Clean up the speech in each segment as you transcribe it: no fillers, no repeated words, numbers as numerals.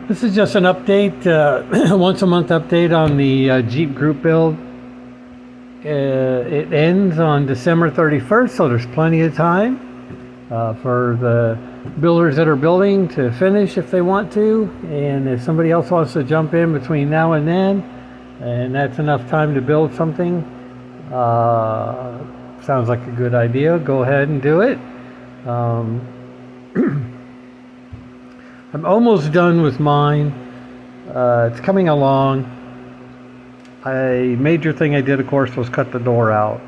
This is just an update, once a month update on the Jeep group build. It ends on December 31st, so there's plenty of time for the builders that are building to finish if they want to, and if somebody else wants to jump in between now and then, and that's enough time to build something, sounds like a good idea. Go ahead and do it. I'm almost done with mine. It's coming along. A major thing I did, of course, was cut the door out.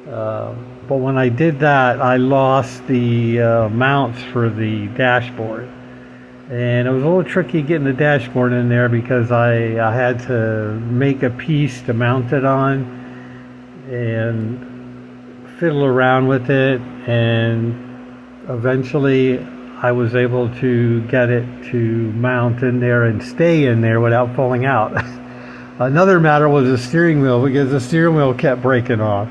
But when I did that, I lost the mounts for the dashboard. And it was a little tricky getting the dashboard in there because I had to make a piece to mount it on and fiddle around with it, and eventually I was able to get it to mount in there and stay in there without falling out. Another matter was the steering wheel, because the steering wheel kept breaking off.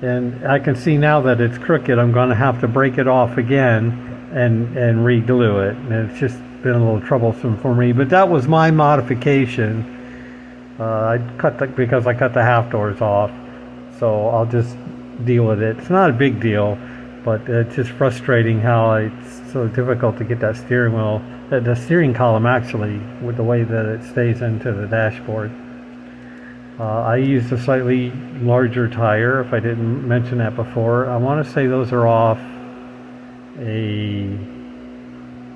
And I can see now that it's crooked. I'm going to have to break it off again and re-glue it. And it's just been a little troublesome for me. But that was my modification. Because I cut the half doors off. So I'll just deal with it. It's not a big deal, but it's just frustrating how it's so difficult to get that steering wheel, the steering column actually, with the way that it stays into the dashboard. I used a slightly larger tire, if I didn't mention that before. I want to say those are off a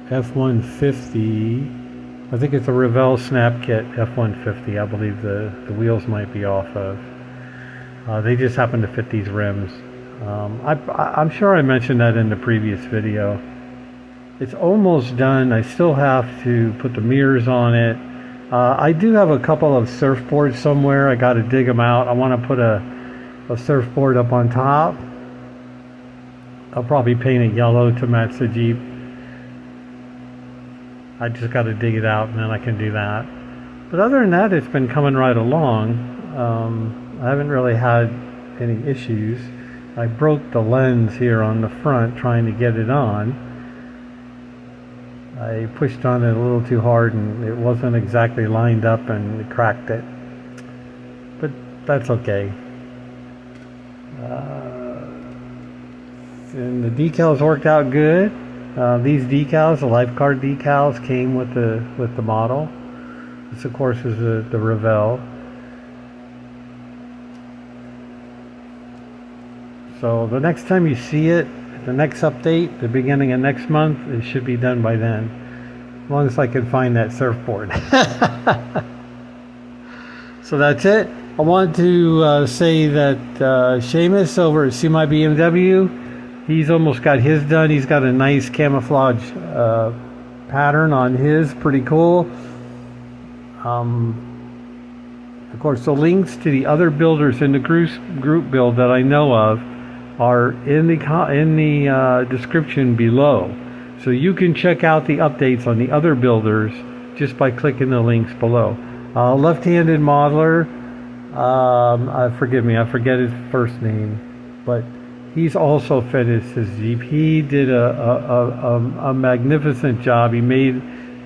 F-150. I think it's a Revell Snap Kit F-150. I believe the wheels might be off of. They just happen to fit these rims. I'm sure I mentioned that in the previous video. It's almost done. I still have to put the mirrors on it. I do have a couple of surfboards somewhere. I got to dig them out. I want to put a surfboard up on top. I'll probably paint it yellow to match the Jeep. I just got to dig it out and then I can do that. But other than that, it's been coming right along. I haven't really had any issues. I broke the lens here on the front trying to get it on. I pushed on it a little too hard and it wasn't exactly lined up and it cracked it. But that's okay. And the decals worked out good. These decals, the lifeguard decals, came with the model. This, of course, is the Revell. So the next time you see it, the next update, the beginning of next month, it should be done by then. As long as I can find that surfboard. So that's it. I want to say that Seamus over at Seamybmw, he's almost got his done. He's got a nice camouflage pattern on his. Pretty cool. Of course, the links to the other builders in the group build that I know of are in the description below, so you can check out the updates on the other builders just by clicking the links below. Lefthanded Modeler, forgive me, I forget his first name, but he's also finished his Jeep. He did a magnificent job. He made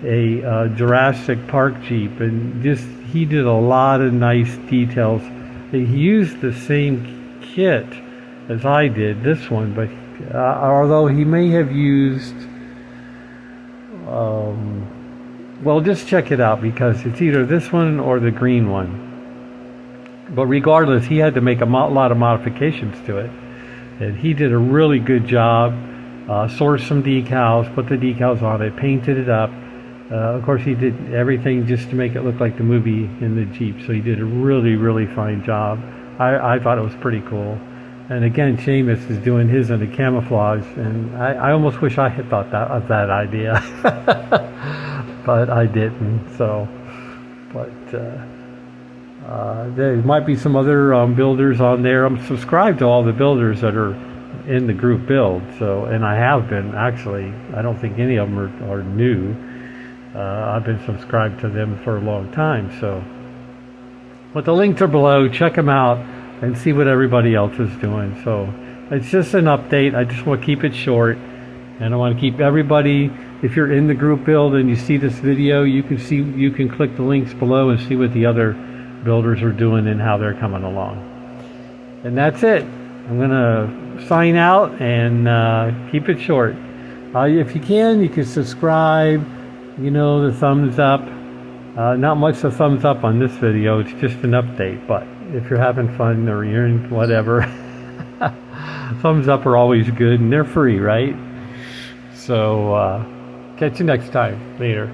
a Jurassic Park Jeep, and he did a lot of nice details. He used the same kit as I did, this one, but although he may have used, well, just check it out because it's either this one or the green one. But regardless, he had to make a lot of modifications to it, and he did a really good job. Sourced some decals, put the decals on it, painted it up. Of course, he did everything just to make it look like the movie in the Jeep, so he did a really fine job. I thought it was pretty cool. And again, Seamus is doing his in the camouflage, and I almost wish I had thought of that idea, but I didn't. So, but there might be some other builders on there. I'm subscribed to all the builders that are in the group build. So, and I have been actually. I don't think any of them are new. I've been subscribed to them for a long time. So, but the links are below. Check them out and see what everybody else is doing. So it's just an update. I just want to keep it short, and I want to keep everybody if you're in the group build and you see this video, you can click the links below and see what the other builders are doing and how they're coming along. And that's it. I'm gonna sign out and keep it short. If you can subscribe. You know, the thumbs up. Not much of thumbs up on this video. It's just an update. But if you're having fun or you're in whatever, thumbs up are always good, and they're free, right? So catch you next time. Later.